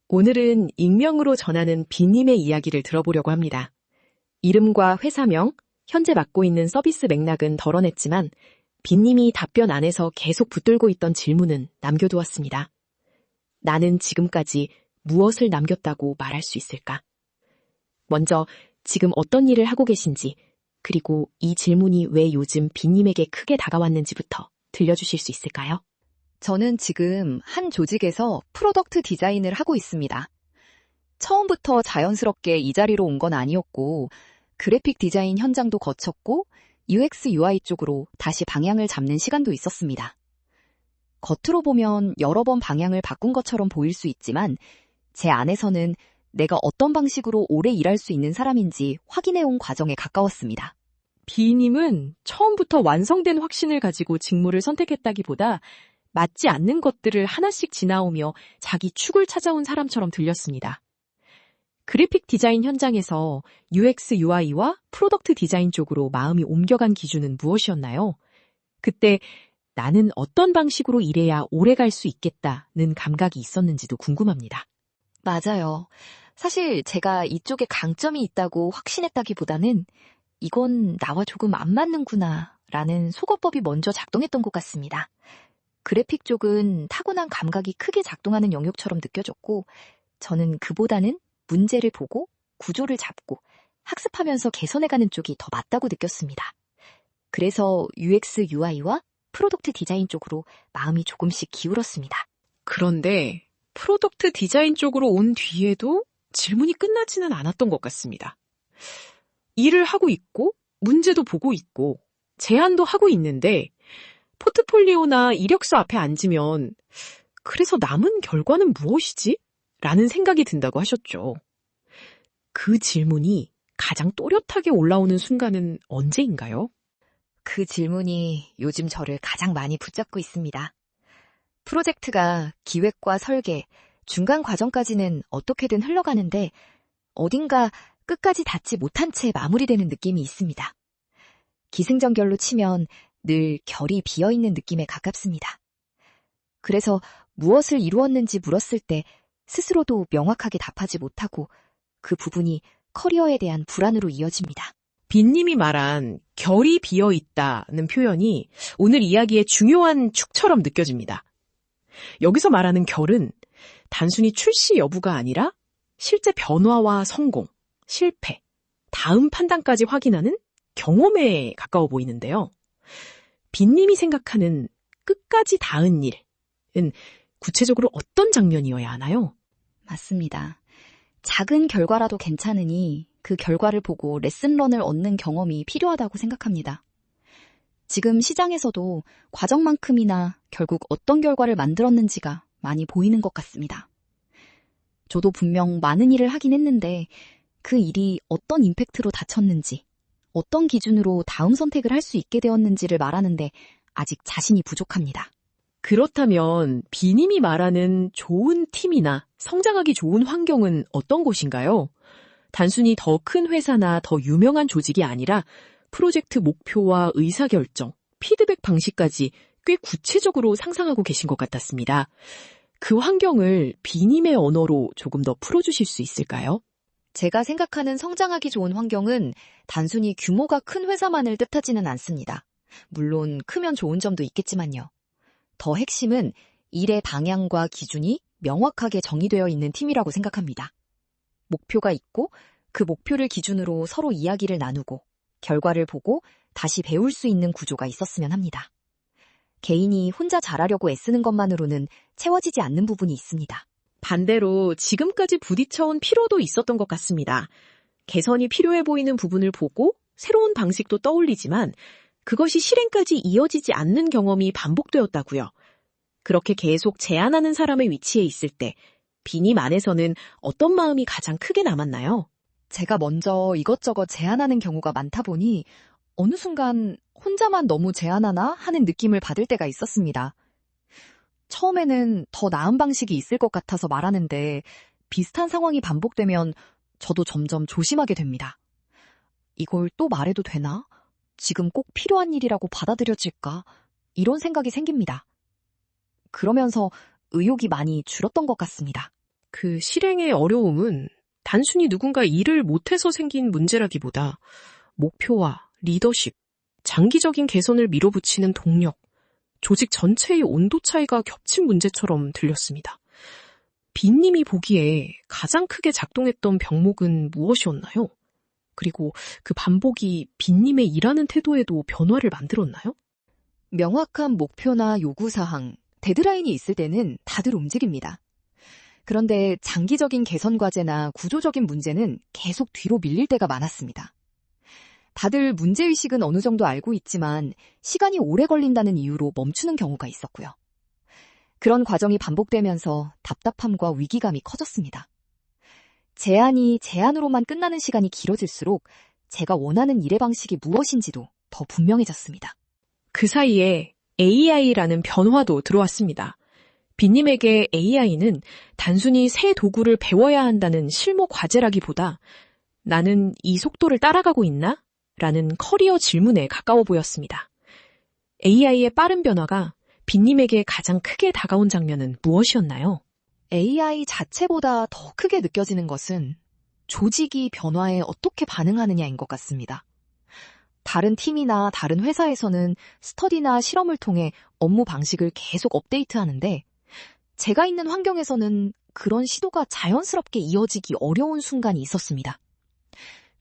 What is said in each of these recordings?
오늘은 익명으로 전하는 B님의 이야기를 들어보려고 합니다. 이름과 회사명, 현재 맡고 있는 서비스 맥락은 덜어냈지만 B님이 답변 안에서 계속 붙들고 있던 질문은 남겨두었습니다. 나는 지금까지 무엇을 남겼다고 말할 수 있을까? 먼저 지금 어떤 일을 하고 계신지, 그리고 이 질문이 왜 요즘 B님에게 크게 다가왔는지부터 들려주실 수 있을까요? 저는 지금 한 조직에서 프로덕트 디자인을 하고 있습니다. 처음부터 자연스럽게 이 자리로 온 건 아니었고, 그래픽 디자인 현장도 거쳤고, UX, UI 쪽으로 다시 방향을 잡는 시간도 있었습니다. 겉으로 보면 여러 번 방향을 바꾼 것처럼 보일 수 있지만, 제 안에서는 내가 어떤 방식으로 오래 일할 수 있는 사람인지 확인해온 과정에 가까웠습니다. B님은 처음부터 완성된 확신을 가지고 직무를 선택했다기보다 맞지 않는 것들을 하나씩 지나오며 자기 축을 찾아온 사람처럼 들렸습니다. 그래픽 디자인 현장에서 UX, UI와 프로덕트 디자인 쪽으로 마음이 옮겨간 기준은 무엇이었나요? 그때 나는 어떤 방식으로 일해야 오래 갈 수 있겠다는 감각이 있었는지도 궁금합니다. 맞아요. 사실 제가 이쪽에 강점이 있다고 확신했다기보다는 이건 나와 조금 안 맞는구나 라는 속어법이 먼저 작동했던 것 같습니다. 그래픽 쪽은 타고난 감각이 크게 작동하는 영역처럼 느껴졌고, 저는 그보다는 문제를 보고 구조를 잡고 학습하면서 개선해가는 쪽이 더 맞다고 느꼈습니다. 그래서 UX, UI와 프로덕트 디자인 쪽으로 마음이 조금씩 기울었습니다. 그런데 프로덕트 디자인 쪽으로 온 뒤에도 질문이 끝나지는 않았던 것 같습니다. 일을 하고 있고 문제도 보고 있고 제안도 하고 있는데 포트폴리오나 이력서 앞에 앉으면 그래서 남은 결과는 무엇이지? 라는 생각이 든다고 하셨죠. 그 질문이 가장 또렷하게 올라오는 순간은 언제인가요? 그 질문이 요즘 저를 가장 많이 붙잡고 있습니다. 프로젝트가 기획과 설계, 중간 과정까지는 어떻게든 흘러가는데 어딘가 끝까지 닿지 못한 채 마무리되는 느낌이 있습니다. 기승전결로 치면 늘 결이 비어있는 느낌에 가깝습니다. 그래서 무엇을 이루었는지 물었을 때 스스로도 명확하게 답하지 못하고 그 부분이 커리어에 대한 불안으로 이어집니다. B님이 말한 결이 비어있다는 표현이 오늘 이야기의 중요한 축처럼 느껴집니다. 여기서 말하는 결은 단순히 출시 여부가 아니라 실제 변화와 성공, 실패, 다음 판단까지 확인하는 경험에 가까워 보이는데요. B님이 생각하는 끝까지 닿은 일은 구체적으로 어떤 장면이어야 하나요? 맞습니다. 작은 결과라도 괜찮으니 그 결과를 보고 레슨런을 얻는 경험이 필요하다고 생각합니다. 지금 시장에서도 과정만큼이나 결국 어떤 결과를 만들었는지가 많이 보이는 것 같습니다. 저도 분명 많은 일을 하긴 했는데 그 일이 어떤 임팩트로 닥쳤는지, 어떤 기준으로 다음 선택을 할 수 있게 되었는지를 말하는데 아직 자신이 부족합니다. 그렇다면 B님이 말하는 좋은 팀이나 성장하기 좋은 환경은 어떤 곳인가요? 단순히 더 큰 회사나 더 유명한 조직이 아니라 프로젝트 목표와 의사결정, 피드백 방식까지 꽤 구체적으로 상상하고 계신 것 같았습니다. 그 환경을 B님의 언어로 조금 더 풀어주실 수 있을까요? 제가 생각하는 성장하기 좋은 환경은 단순히 규모가 큰 회사만을 뜻하지는 않습니다. 물론 크면 좋은 점도 있겠지만요. 더 핵심은 일의 방향과 기준이 명확하게 정의되어 있는 팀이라고 생각합니다. 목표가 있고 그 목표를 기준으로 서로 이야기를 나누고 결과를 보고 다시 배울 수 있는 구조가 있었으면 합니다. 개인이 혼자 잘하려고 애쓰는 것만으로는 채워지지 않는 부분이 있습니다. 반대로 지금까지 부딪혀온 피로도 있었던 것 같습니다. 개선이 필요해 보이는 부분을 보고 새로운 방식도 떠올리지만 그것이 실행까지 이어지지 않는 경험이 반복되었다고요. 그렇게 계속 제안하는 사람의 위치에 있을 때 B님 안에서는 어떤 마음이 가장 크게 남았나요? 제가 먼저 이것저것 제안하는 경우가 많다 보니 어느 순간 혼자만 너무 제안하나 하는 느낌을 받을 때가 있었습니다. 처음에는 더 나은 방식이 있을 것 같아서 말하는데 비슷한 상황이 반복되면 저도 점점 조심하게 됩니다. 이걸 또 말해도 되나? 지금 꼭 필요한 일이라고 받아들여질까? 이런 생각이 생깁니다. 그러면서 의욕이 많이 줄었던 것 같습니다. 그 실행의 어려움은 단순히 누군가 일을 못해서 생긴 문제라기보다 목표와 리더십, 장기적인 개선을 밀어붙이는 동력, 조직 전체의 온도 차이가 겹친 문제처럼 들렸습니다. 빈님이 보기에 가장 크게 작동했던 병목은 무엇이었나요? 그리고 그 반복이 빈님의 일하는 태도에도 변화를 만들었나요? 명확한 목표나 요구사항, 데드라인이 있을 때는 다들 움직입니다. 그런데 장기적인 개선 과제나 구조적인 문제는 계속 뒤로 밀릴 때가 많았습니다. 다들 문제의식은 어느 정도 알고 있지만 시간이 오래 걸린다는 이유로 멈추는 경우가 있었고요. 그런 과정이 반복되면서 답답함과 위기감이 커졌습니다. 제안이 제안으로만 끝나는 시간이 길어질수록 제가 원하는 일의 방식이 무엇인지도 더 분명해졌습니다. 그 사이에 AI라는 변화도 들어왔습니다. 빈님에게 AI는 단순히 새 도구를 배워야 한다는 실무 과제라기보다 나는 이 속도를 따라가고 있나? 라는 커리어 질문에 가까워 보였습니다. AI의 빠른 변화가 빈님에게 가장 크게 다가온 장면은 무엇이었나요? AI 자체보다 더 크게 느껴지는 것은 조직이 변화에 어떻게 반응하느냐인 것 같습니다. 다른 팀이나 다른 회사에서는 스터디나 실험을 통해 업무 방식을 계속 업데이트하는데 제가 있는 환경에서는 그런 시도가 자연스럽게 이어지기 어려운 순간이 있었습니다.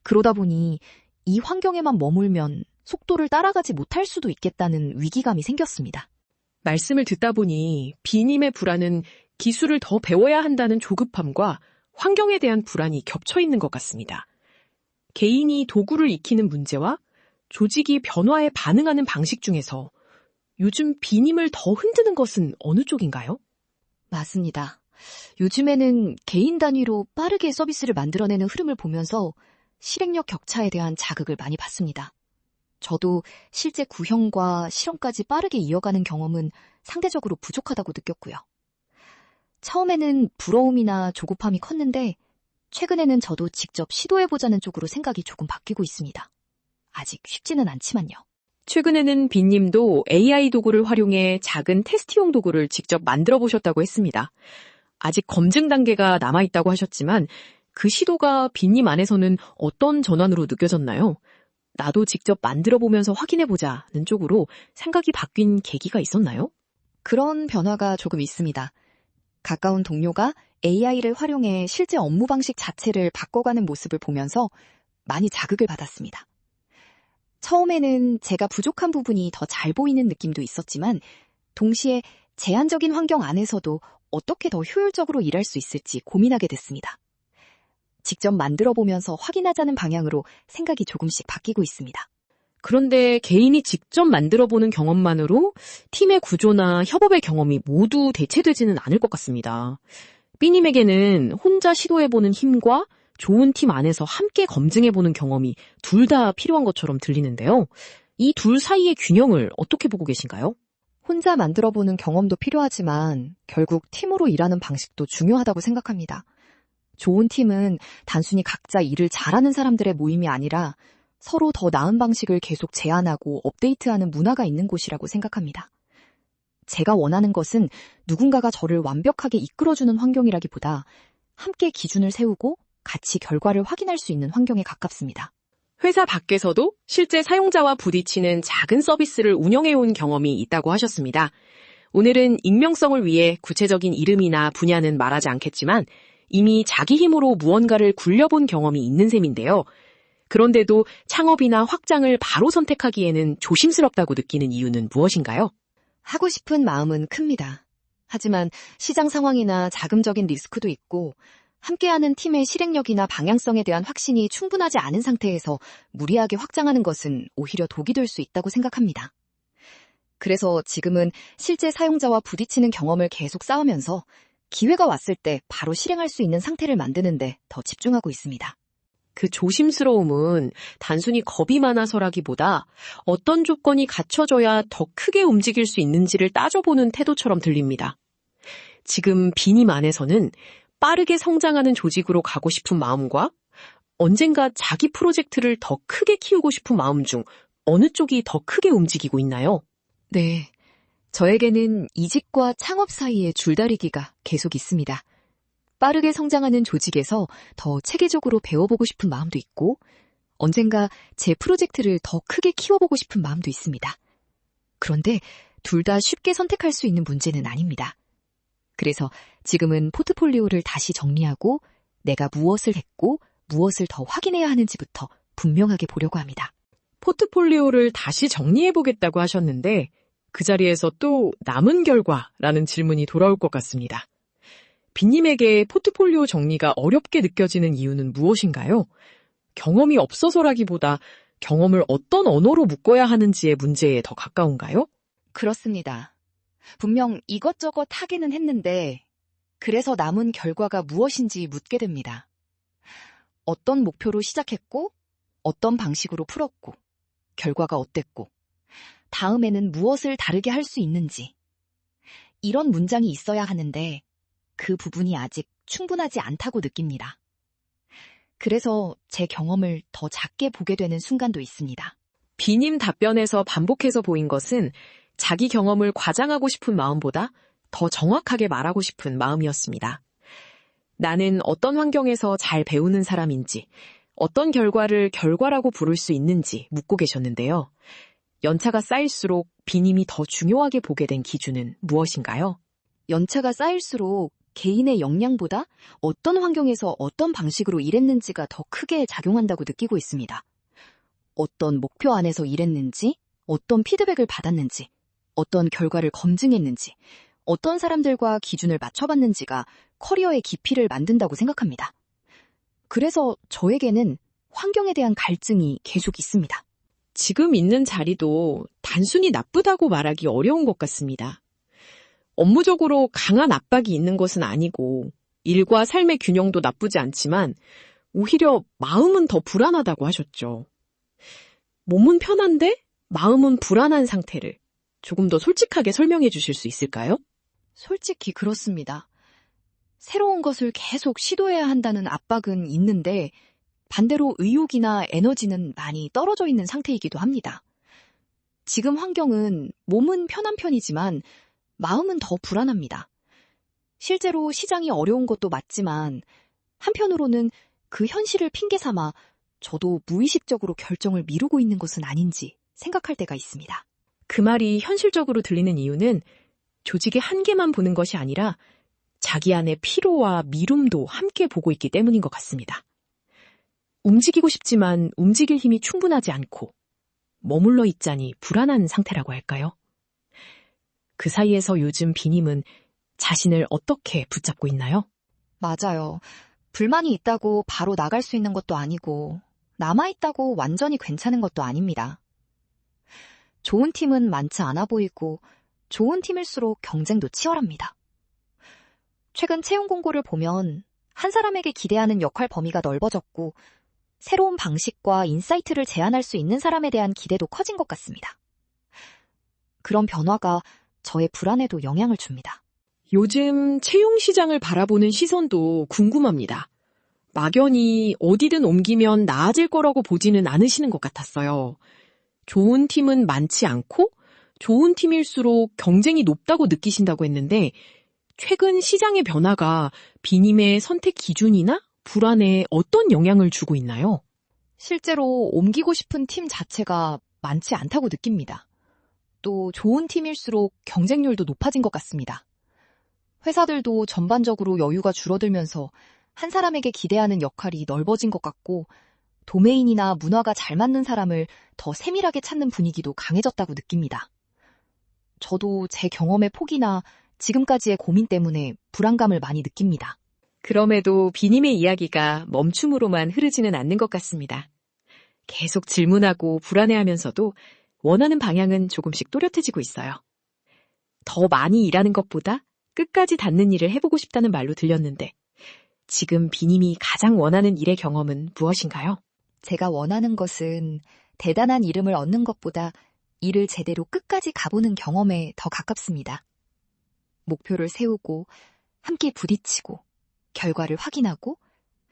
그러다 보니 이 환경에만 머물면 속도를 따라가지 못할 수도 있겠다는 위기감이 생겼습니다. 말씀을 듣다 보니 비님의 불안은 기술을 더 배워야 한다는 조급함과 환경에 대한 불안이 겹쳐 있는 것 같습니다. 개인이 도구를 익히는 문제와 조직이 변화에 반응하는 방식 중에서 요즘 비님을 더 흔드는 것은 어느 쪽인가요? 맞습니다. 요즘에는 개인 단위로 빠르게 서비스를 만들어내는 흐름을 보면서 실행력 격차에 대한 자극을 많이 받습니다. 저도 실제 구형과 실험까지 빠르게 이어가는 경험은 상대적으로 부족하다고 느꼈고요. 처음에는 부러움이나 조급함이 컸는데 최근에는 저도 직접 시도해보자는 쪽으로 생각이 조금 바뀌고 있습니다. 아직 쉽지는 않지만요. 최근에는 빈님도 AI 도구를 활용해 작은 테스트용 도구를 직접 만들어 보셨다고 했습니다. 아직 검증 단계가 남아있다고 하셨지만 그 시도가 빈님 안에서는 어떤 전환으로 느껴졌나요? 나도 직접 만들어 보면서 확인해 보자는 쪽으로 생각이 바뀐 계기가 있었나요? 그런 변화가 조금 있습니다. 가까운 동료가 AI를 활용해 실제 업무 방식 자체를 바꿔가는 모습을 보면서 많이 자극을 받았습니다. 처음에는 제가 부족한 부분이 더 잘 보이는 느낌도 있었지만 동시에 제한적인 환경 안에서도 어떻게 더 효율적으로 일할 수 있을지 고민하게 됐습니다. 직접 만들어 보면서 확인하자는 방향으로 생각이 조금씩 바뀌고 있습니다. 그런데 개인이 직접 만들어보는 경험만으로 팀의 구조나 협업의 경험이 모두 대체되지는 않을 것 같습니다. B님에게는 혼자 시도해보는 힘과 좋은 팀 안에서 함께 검증해보는 경험이 둘 다 필요한 것처럼 들리는데요. 이 둘 사이의 균형을 어떻게 보고 계신가요? 혼자 만들어보는 경험도 필요하지만 결국 팀으로 일하는 방식도 중요하다고 생각합니다. 좋은 팀은 단순히 각자 일을 잘하는 사람들의 모임이 아니라 서로 더 나은 방식을 계속 제안하고 업데이트하는 문화가 있는 곳이라고 생각합니다. 제가 원하는 것은 누군가가 저를 완벽하게 이끌어주는 환경이라기보다 함께 기준을 세우고 같이 결과를 확인할 수 있는 환경에 가깝습니다. 회사 밖에서도 실제 사용자와 부딪히는 작은 서비스를 운영해온 경험이 있다고 하셨습니다. 오늘은 익명성을 위해 구체적인 이름이나 분야는 말하지 않겠지만 이미 자기 힘으로 무언가를 굴려본 경험이 있는 셈인데요. 그런데도 창업이나 확장을 바로 선택하기에는 조심스럽다고 느끼는 이유는 무엇인가요? 하고 싶은 마음은 큽니다. 하지만 시장 상황이나 자금적인 리스크도 있고 함께하는 팀의 실행력이나 방향성에 대한 확신이 충분하지 않은 상태에서 무리하게 확장하는 것은 오히려 독이 될 수 있다고 생각합니다. 그래서 지금은 실제 사용자와 부딪히는 경험을 계속 쌓으면서 기회가 왔을 때 바로 실행할 수 있는 상태를 만드는 데 더 집중하고 있습니다. 그 조심스러움은 단순히 겁이 많아서라기보다 어떤 조건이 갖춰져야 더 크게 움직일 수 있는지를 따져보는 태도처럼 들립니다. 지금 비님 안에서는 빠르게 성장하는 조직으로 가고 싶은 마음과 언젠가 자기 프로젝트를 더 크게 키우고 싶은 마음 중 어느 쪽이 더 크게 움직이고 있나요? 네, 저에게는 이직과 창업 사이의 줄다리기가 계속 있습니다. 빠르게 성장하는 조직에서 더 체계적으로 배워보고 싶은 마음도 있고, 언젠가 제 프로젝트를 더 크게 키워보고 싶은 마음도 있습니다. 그런데 둘 다 쉽게 선택할 수 있는 문제는 아닙니다. 그래서 지금은 포트폴리오를 다시 정리하고 내가 무엇을 했고 무엇을 더 확인해야 하는지부터 분명하게 보려고 합니다. 포트폴리오를 다시 정리해보겠다고 하셨는데 그 자리에서 또 남은 결과라는 질문이 돌아올 것 같습니다. 빈님에게 포트폴리오 정리가 어렵게 느껴지는 이유는 무엇인가요? 경험이 없어서라기보다 경험을 어떤 언어로 묶어야 하는지의 문제에 더 가까운가요? 그렇습니다. 분명 이것저것 하기는 했는데 그래서 남은 결과가 무엇인지 묻게 됩니다. 어떤 목표로 시작했고 어떤 방식으로 풀었고 결과가 어땠고 다음에는 무엇을 다르게 할 수 있는지 이런 문장이 있어야 하는데 그 부분이 아직 충분하지 않다고 느낍니다. 그래서 제 경험을 더 작게 보게 되는 순간도 있습니다. 비님 답변에서 반복해서 보인 것은 자기 경험을 과장하고 싶은 마음보다 더 정확하게 말하고 싶은 마음이었습니다. 나는 어떤 환경에서 잘 배우는 사람인지, 어떤 결과를 결과라고 부를 수 있는지 묻고 계셨는데요. 연차가 쌓일수록 비님이 더 중요하게 보게 된 기준은 무엇인가요? 연차가 쌓일수록 개인의 역량보다 어떤 환경에서 어떤 방식으로 일했는지가 더 크게 작용한다고 느끼고 있습니다. 어떤 목표 안에서 일했는지, 어떤 피드백을 받았는지, 어떤 결과를 검증했는지, 어떤 사람들과 기준을 맞춰봤는지가 커리어의 깊이를 만든다고 생각합니다. 그래서 저에게는 환경에 대한 갈증이 계속 있습니다. 지금 있는 자리도 단순히 나쁘다고 말하기 어려운 것 같습니다. 업무적으로 강한 압박이 있는 것은 아니고 일과 삶의 균형도 나쁘지 않지만 오히려 마음은 더 불안하다고 하셨죠. 몸은 편한데 마음은 불안한 상태를 조금 더 솔직하게 설명해 주실 수 있을까요? 솔직히 그렇습니다. 새로운 것을 계속 시도해야 한다는 압박은 있는데 반대로 의욕이나 에너지는 많이 떨어져 있는 상태이기도 합니다. 지금 환경은 몸은 편한 편이지만 마음은 더 불안합니다. 실제로 시장이 어려운 것도 맞지만 한편으로는 그 현실을 핑계 삼아 저도 무의식적으로 결정을 미루고 있는 것은 아닌지 생각할 때가 있습니다. 그 말이 현실적으로 들리는 이유는 조직의 한계만 보는 것이 아니라 자기 안의 피로와 미움도 함께 보고 있기 때문인 것 같습니다. 움직이고 싶지만 움직일 힘이 충분하지 않고 머물러 있자니 불안한 상태라고 할까요? 그 사이에서 요즘 비님은 자신을 어떻게 붙잡고 있나요? 맞아요. 불만이 있다고 바로 나갈 수 있는 것도 아니고 남아있다고 완전히 괜찮은 것도 아닙니다. 좋은 팀은 많지 않아 보이고 좋은 팀일수록 경쟁도 치열합니다. 최근 채용 공고를 보면 한 사람에게 기대하는 역할 범위가 넓어졌고 새로운 방식과 인사이트를 제안할 수 있는 사람에 대한 기대도 커진 것 같습니다. 그런 변화가 저의 불안에도 영향을 줍니다. 요즘 채용 시장을 바라보는 시선도 궁금합니다. 막연히 어디든 옮기면 나아질 거라고 보지는 않으시는 것 같았어요. 좋은 팀은 많지 않고 좋은 팀일수록 경쟁이 높다고 느끼신다고 했는데 최근 시장의 변화가 비님의 선택 기준이나 불안에 어떤 영향을 주고 있나요? 실제로 옮기고 싶은 팀 자체가 많지 않다고 느낍니다. 또 좋은 팀일수록 경쟁률도 높아진 것 같습니다. 회사들도 전반적으로 여유가 줄어들면서 한 사람에게 기대하는 역할이 넓어진 것 같고 도메인이나 문화가 잘 맞는 사람을 더 세밀하게 찾는 분위기도 강해졌다고 느낍니다. 저도 제 경험의 폭이나 지금까지의 고민 때문에 불안감을 많이 느낍니다. 그럼에도 비님의 이야기가 멈춤으로만 흐르지는 않는 것 같습니다. 계속 질문하고 불안해하면서도 원하는 방향은 조금씩 또렷해지고 있어요. 더 많이 일하는 것보다 끝까지 닿는 일을 해보고 싶다는 말로 들렸는데 지금 비님이 가장 원하는 일의 경험은 무엇인가요? 제가 원하는 것은 대단한 이름을 얻는 것보다 일을 제대로 끝까지 가보는 경험에 더 가깝습니다. 목표를 세우고 함께 부딪히고 결과를 확인하고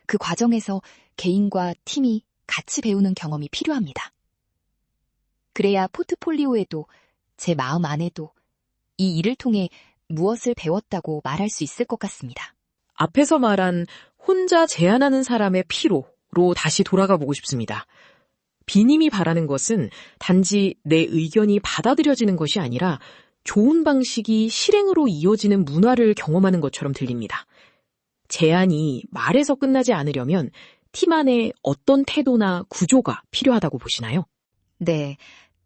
그 과정에서 개인과 팀이 같이 배우는 경험이 필요합니다. 그래야 포트폴리오에도 제 마음 안에도 이 일을 통해 무엇을 배웠다고 말할 수 있을 것 같습니다. 앞에서 말한 혼자 제안하는 사람의 피로로 다시 돌아가 보고 싶습니다. 비님이 바라는 것은 단지 내 의견이 받아들여지는 것이 아니라 좋은 방식이 실행으로 이어지는 문화를 경험하는 것처럼 들립니다. 제안이 말에서 끝나지 않으려면 팀 안에 어떤 태도나 구조가 필요하다고 보시나요? 네,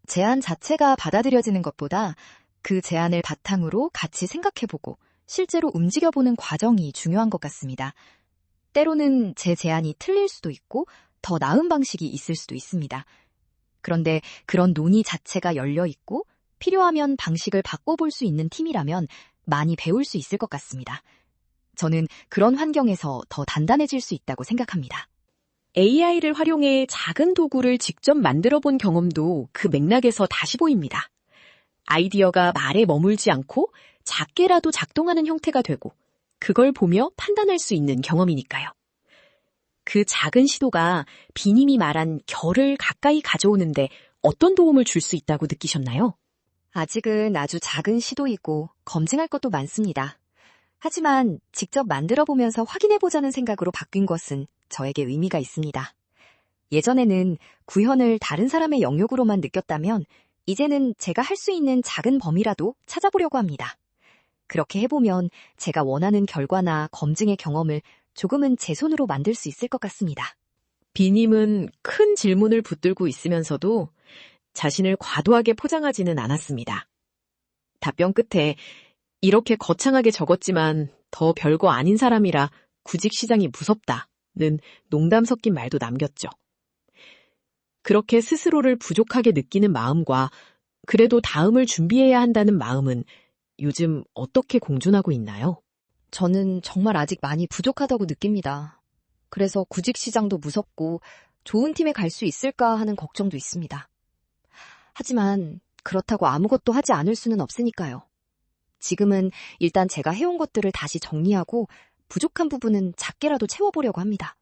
제안 자체가 받아들여지는 것보다 그 제안을 바탕으로 같이 생각해보고 실제로 움직여보는 과정이 중요한 것 같습니다. 때로는 제 제안이 틀릴 수도 있고 더 나은 방식이 있을 수도 있습니다. 그런데 그런 논의 자체가 열려있고 필요하면 방식을 바꿔볼 수 있는 팀이라면 많이 배울 수 있을 것 같습니다. 저는 그런 환경에서 더 단단해질 수 있다고 생각합니다. AI를 활용해 작은 도구를 직접 만들어 본 경험도 그 맥락에서 다시 보입니다. 아이디어가 말에 머물지 않고 작게라도 작동하는 형태가 되고 그걸 보며 판단할 수 있는 경험이니까요. 그 작은 시도가 비님이 말한 결을 가까이 가져오는데 어떤 도움을 줄 수 있다고 느끼셨나요? 아직은 아주 작은 시도이고 검증할 것도 많습니다. 하지만 직접 만들어보면서 확인해보자는 생각으로 바뀐 것은 저에게 의미가 있습니다. 예전에는 구현을 다른 사람의 영역으로만 느꼈다면 이제는 제가 할 수 있는 작은 범위라도 찾아보려고 합니다. 그렇게 해보면 제가 원하는 결과나 검증의 경험을 조금은 제 손으로 만들 수 있을 것 같습니다. 비님은 큰 질문을 붙들고 있으면서도 자신을 과도하게 포장하지는 않았습니다. 답변 끝에 이렇게 거창하게 적었지만 더 별거 아닌 사람이라 구직 시장이 무섭다는 농담 섞인 말도 남겼죠. 그렇게 스스로를 부족하게 느끼는 마음과 그래도 다음을 준비해야 한다는 마음은 요즘 어떻게 공존하고 있나요? 저는 정말 아직 많이 부족하다고 느낍니다. 그래서 구직 시장도 무섭고 좋은 팀에 갈 수 있을까 하는 걱정도 있습니다. 하지만 그렇다고 아무것도 하지 않을 수는 없으니까요. 지금은 일단 제가 해온 것들을 다시 정리하고 부족한 부분은 작게라도 채워보려고 합니다.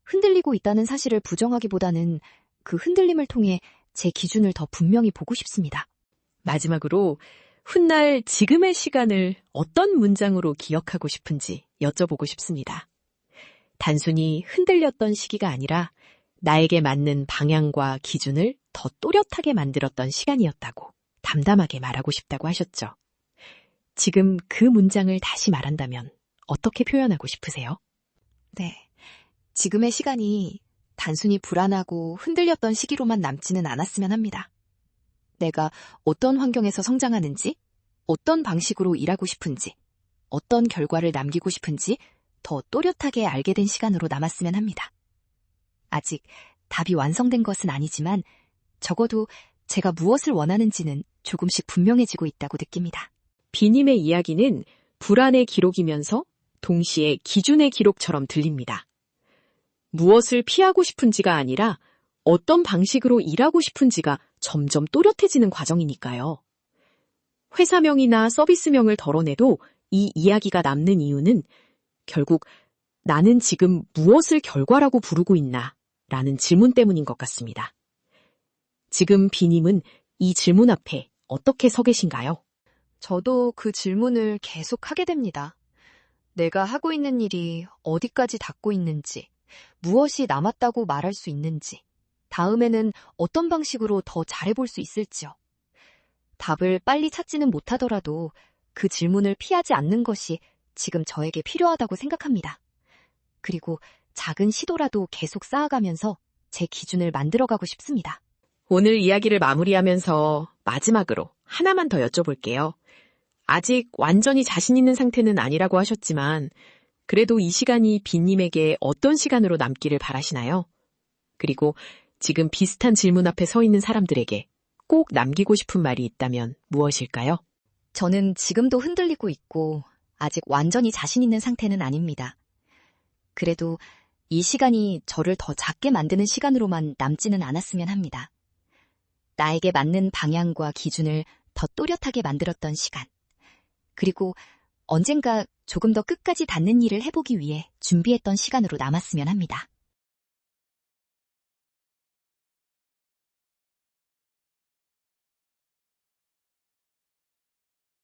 흔들리고 있다는 사실을 부정하기보다는 그 흔들림을 통해 제 기준을 더 분명히 보고 싶습니다. 마지막으로 훗날 지금의 시간을 어떤 문장으로 기억하고 싶은지 여쭤보고 싶습니다. 단순히 흔들렸던 시기가 아니라 나에게 맞는 방향과 기준을 더 또렷하게 만들었던 시간이었다고 담담하게 말하고 싶다고 하셨죠. 지금 그 문장을 다시 말한다면 어떻게 표현하고 싶으세요? 네, 지금의 시간이 단순히 불안하고 흔들렸던 시기로만 남지는 않았으면 합니다. 내가 어떤 환경에서 성장하는지, 어떤 방식으로 일하고 싶은지, 어떤 결과를 남기고 싶은지 더 또렷하게 알게 된 시간으로 남았으면 합니다. 아직 답이 완성된 것은 아니지만 적어도 제가 무엇을 원하는지는 조금씩 분명해지고 있다고 느낍니다. 비님의 이야기는 불안의 기록이면서 동시에 기준의 기록처럼 들립니다. 무엇을 피하고 싶은지가 아니라 어떤 방식으로 일하고 싶은지가 점점 또렷해지는 과정이니까요. 회사명이나 서비스명을 덜어내도 이 이야기가 남는 이유는 결국 나는 지금 무엇을 결과라고 부르고 있나? 라는 질문 때문인 것 같습니다. 지금 비님은 이 질문 앞에 어떻게 서 계신가요? 저도 그 질문을 계속 하게 됩니다. 내가 하고 있는 일이 어디까지 닿고 있는지, 무엇이 남았다고 말할 수 있는지, 다음에는 어떤 방식으로 더 잘해볼 수 있을지요. 답을 빨리 찾지는 못하더라도 그 질문을 피하지 않는 것이 지금 저에게 필요하다고 생각합니다. 그리고 작은 시도라도 계속 쌓아가면서 제 기준을 만들어가고 싶습니다. 오늘 이야기를 마무리하면서 마지막으로 하나만 더 여쭤볼게요. 아직 완전히 자신 있는 상태는 아니라고 하셨지만 그래도 이 시간이 비님에게 어떤 시간으로 남기를 바라시나요? 그리고 지금 비슷한 질문 앞에 서 있는 사람들에게 꼭 남기고 싶은 말이 있다면 무엇일까요? 저는 지금도 흔들리고 있고 아직 완전히 자신 있는 상태는 아닙니다. 그래도 이 시간이 저를 더 작게 만드는 시간으로만 남지는 않았으면 합니다. 나에게 맞는 방향과 기준을 더 또렷하게 만들었던 시간. 그리고 언젠가 조금 더 끝까지 닿는 일을 해보기 위해 준비했던 시간으로 남았으면 합니다.